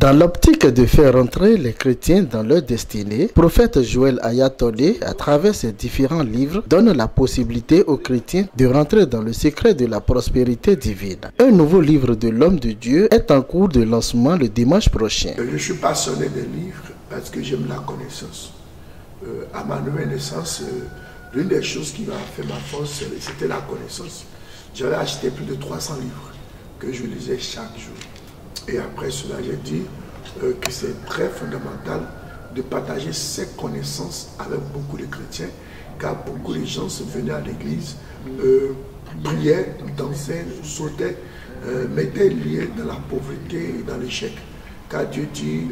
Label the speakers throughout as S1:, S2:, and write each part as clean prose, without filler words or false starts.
S1: Dans l'optique de faire entrer les chrétiens dans leur destinée, prophète Joël Ayatollah, à travers ses différents livres, donne la possibilité aux chrétiens de rentrer dans le secret de la prospérité divine. Un nouveau livre de l'homme de Dieu est en cours de lancement le dimanche prochain.
S2: Je suis passionné des livres parce que j'aime la connaissance. À ma nouvelle naissance, l'une des choses qui m'a fait ma force, c'était la connaissance. J'avais acheté plus de 300 livres que je lisais chaque jour. Et après cela, j'ai dit que c'est très fondamental de partager ces connaissances avec beaucoup de chrétiens, car beaucoup de gens se venaient à l'église, priaient, dansaient, sautaient, mettaient liés dans la pauvreté et dans l'échec. Car Dieu dit,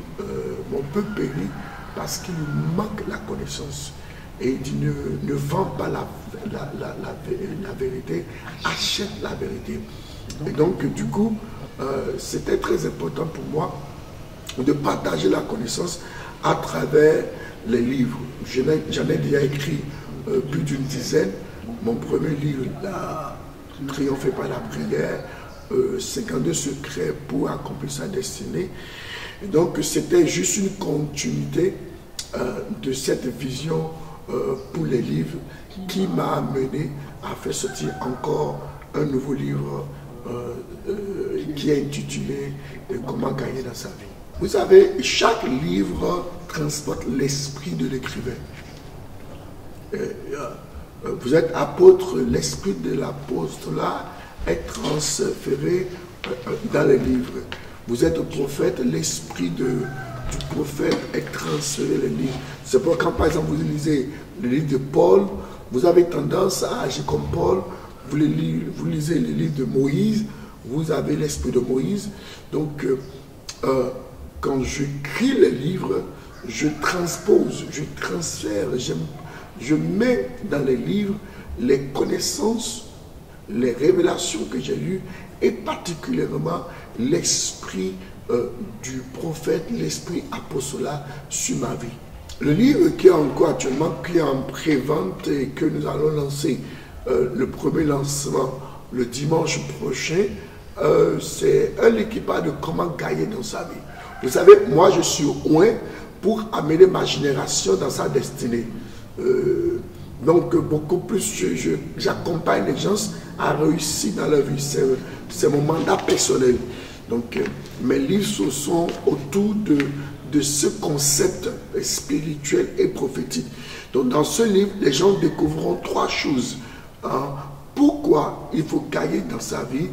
S2: mon peuple périt parce qu'il lui manque la connaissance. Et il dit, ne vends pas la vérité, achète la vérité. Et donc, du coup, c'était très important pour moi de partager la connaissance à travers les livres. J'en ai déjà écrit plus d'une dizaine. Mon premier livre, Triompher par la prière, 52 secrets pour accomplir sa destinée. Et donc, c'était juste une continuité de cette vision pour les livres qui m'a amené à faire sortir encore un nouveau livre qui est intitulé « Comment gagner dans sa vie ». Vous savez, chaque livre transporte l'esprit de l'écrivain. Vous êtes apôtre, l'esprit de l'apôtre là est transféré dans les livres. Vous êtes prophète, l'esprit du prophète est transféré dans les livres. C'est pourquoi quand par exemple vous lisez le livre de Paul, vous avez tendance à agir comme Paul. Vous lisez le livre de Moïse, vous avez l'esprit de Moïse. Donc, quand j'écris les livres, je transpose, je transfère, je mets dans les livres les connaissances, les révélations que j'ai eues et particulièrement l'esprit du prophète, l'esprit apostolat sur ma vie. Le livre qui est encore actuellement, qui est en pré-vente et que nous allons lancer, le premier lancement le dimanche prochain, c'est un livre qui parle de comment gagner dans sa vie. Vous savez, moi je suis loin pour amener ma génération dans sa destinée. Donc beaucoup plus, j'accompagne les gens à réussir dans leur vie. C'est mon mandat personnel. Donc mes livres sont autour de ce concept spirituel et prophétique. Donc dans ce livre, les gens découvriront trois choses. Pourquoi il faut gagner dans sa vie.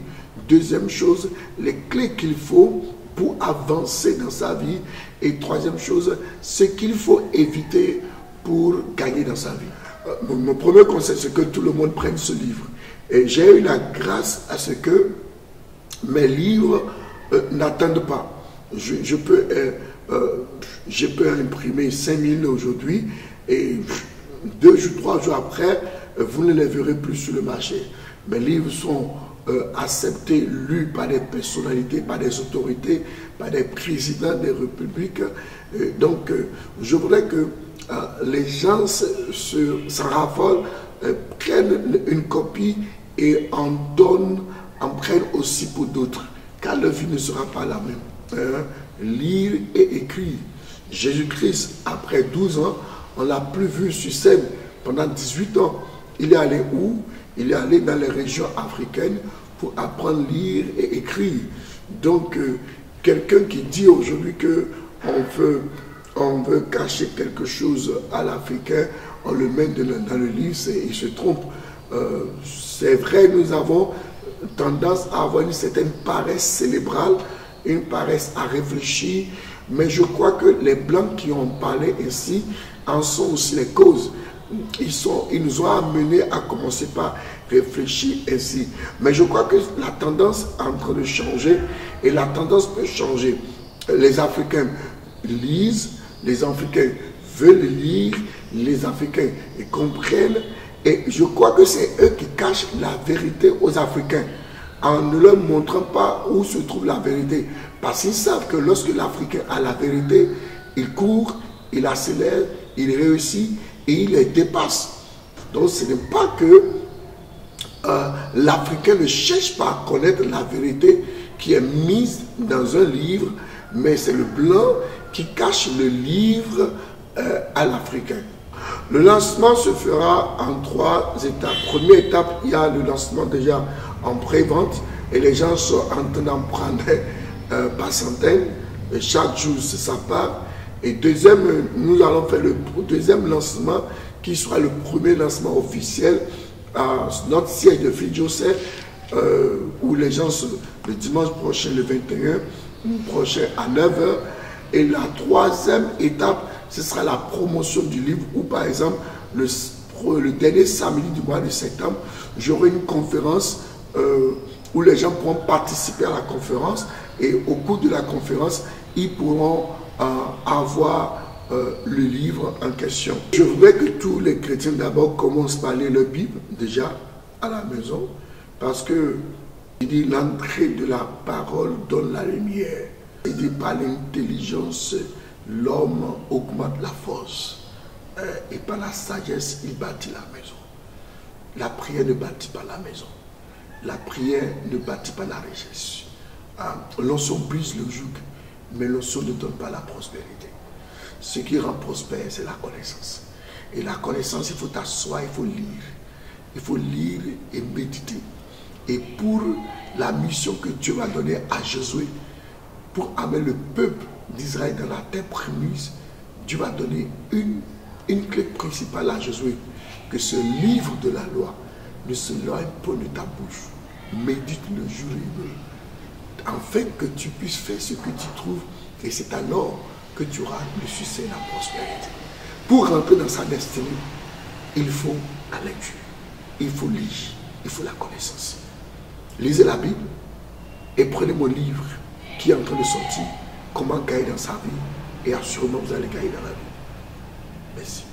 S2: Deuxième chose, les clés qu'il faut pour avancer dans sa vie. Et troisième chose, ce qu'il faut éviter pour gagner dans sa vie. Mon premier conseil, c'est que tout le monde prenne ce livre. Et j'ai eu la grâce à ce que mes livres n'attendent pas. Je peux imprimer 5000 aujourd'hui et 2 jours, 3 jours après, vous ne les verrez plus sur le marché. Mes livres sont acceptés, lus par des personnalités, par des autorités, par des présidents des républiques. Donc, je voudrais que les gens s'en raffolent, prennent une copie et en prennent aussi pour d'autres, car leur vie ne sera pas la même. Lire et écrire. Jésus-Christ, après 12 ans, on ne l'a plus vu sur scène pendant 18 ans. Il est allé où? Il est allé dans les régions africaines pour apprendre à lire et écrire. Donc, quelqu'un qui dit aujourd'hui qu'on veut cacher quelque chose à l'Africain, on le met dans le livre, il se trompe. C'est vrai, nous avons tendance à avoir une certaine paresse cérébrale, une paresse à réfléchir, mais je crois que les Blancs qui ont parlé ainsi en sont aussi les causes. Ils nous ont amenés à commencer par réfléchir ainsi. Mais je crois que la tendance est en train de changer et la tendance peut changer. Les Africains lisent, les Africains veulent lire, les Africains comprennent et je crois que c'est eux qui cachent la vérité aux Africains en ne leur montrant pas où se trouve la vérité. Parce qu'ils savent que lorsque l'Africain a la vérité, il court, il accélère, il réussit et il les dépasse. Donc ce n'est pas que l'Africain ne cherche pas à connaître la vérité qui est mise dans un livre mais c'est le blanc qui cache le livre à l'Africain. Le lancement se fera en 3 étapes. Première étape, il y a le lancement déjà en pré-vente et les gens sont en train d'en prendre par centaines. Et chaque jour, c'est sa part. Et deuxième, nous allons faire le deuxième lancement qui sera le premier lancement officiel à notre siège de Fils Joseph où les gens, le dimanche prochain, le 21 prochain à 9h. Et la troisième étape, ce sera la promotion du livre où, par exemple, le dernier samedi du mois de septembre, j'aurai une conférence où les gens pourront participer à la conférence et au cours de la conférence, ils pourront avoir le livre en question. Je voudrais que tous les chrétiens d'abord commencent par lire leur Bible déjà à la maison parce que il dit l'entrée de la parole donne la lumière. Il dit par l'intelligence l'homme augmente la force et par la sagesse il bâtit la maison. La prière ne bâtit pas la maison. La prière ne bâtit pas la richesse. L'onction brise le joug, mais l'onction ne donne pas la prospérité. Ce qui rend prospère, c'est la connaissance. Et la connaissance, il faut t'asseoir, il faut lire. Il faut lire et méditer. Et pour la mission que Dieu va donner à Josué, pour amener le peuple d'Israël dans la terre promise, Dieu va donner une clé principale à Josué, que ce livre de la loi ne se loigne pas de ta bouche. Médite-le jour et nuit, afin que tu puisses faire ce que tu trouves, et c'est alors que tu auras le succès et la prospérité. Pour rentrer dans sa destinée, il faut la lecture, il faut lire, il faut la connaissance. Lisez la Bible et prenez mon livre qui est en train de sortir, comment gagner dans sa vie, et assurément vous allez gagner dans la vie. Merci.